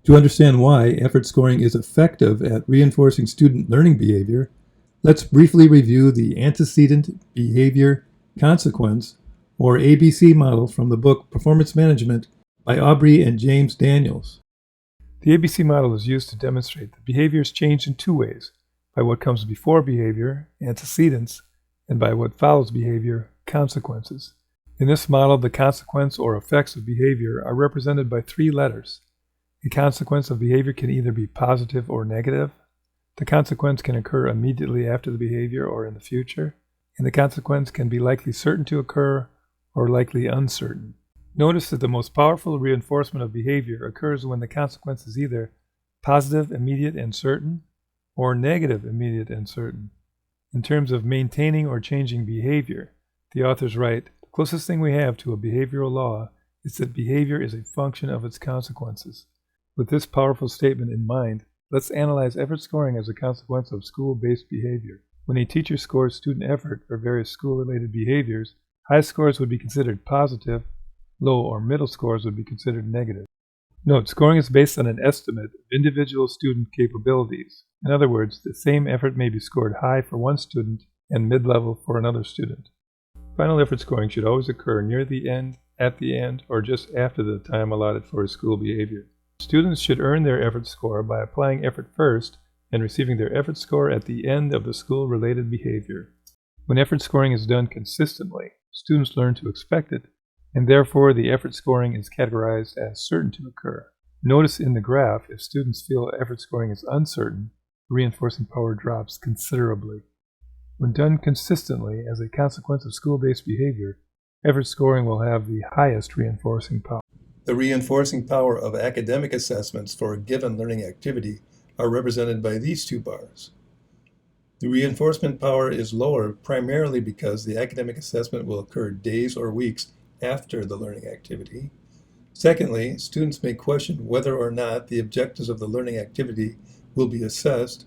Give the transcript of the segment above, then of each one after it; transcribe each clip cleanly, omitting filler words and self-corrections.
To understand why effort scoring is effective at reinforcing student learning behavior, let's briefly review the antecedent behavior consequence, or ABC model, from the book Performance Management by Aubrey and James Daniels. The ABC model is used to demonstrate that behaviors change in two ways: by what comes before behavior, antecedents, and by what follows behavior, consequences. In this model, the consequence or effects of behavior are represented by three letters. The consequence of behavior can either be positive or negative. The consequence can occur immediately after the behavior or in the future. And the consequence can be likely certain to occur or likely uncertain. Notice that the most powerful reinforcement of behavior occurs when the consequence is either positive, immediate, and certain, or negative, immediate, and certain. In terms of maintaining or changing behavior, the authors write, "The closest thing we have to a behavioral law is that behavior is a function of its consequences." With this powerful statement in mind, let's analyze effort scoring as a consequence of school-based behavior. When a teacher scores student effort for various school-related behaviors, high scores would be considered positive, low or middle scores would be considered negative. Note, scoring is based on an estimate of individual student capabilities. In other words, the same effort may be scored high for one student and mid-level for another student. Final effort scoring should always occur near the end, at the end, or just after the time allotted for a school behavior. Students should earn their effort score by applying effort first and receiving their effort score at the end of the school-related behavior. When effort scoring is done consistently, students learn to expect it, and therefore the effort scoring is categorized as certain to occur. Notice in the graph, if students feel effort scoring is uncertain, the reinforcing power drops considerably. When done consistently as a consequence of school-based behavior, effort scoring will have the highest reinforcing power. The reinforcing power of academic assessments for a given learning activity are represented by these two bars. The reinforcement power is lower primarily because the academic assessment will occur days or weeks after the learning activity. Secondly, students may question whether or not the objectives of the learning activity will be assessed.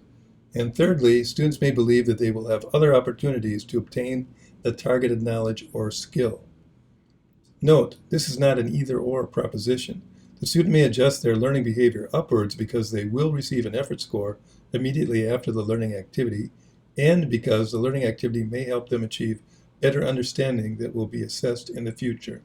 And thirdly, students may believe that they will have other opportunities to obtain the targeted knowledge or skill. Note, this is not an either-or proposition. The student may adjust their learning behavior upwards because they will receive an effort score immediately after the learning activity, and because the learning activity may help them achieve better understanding that will be assessed in the future.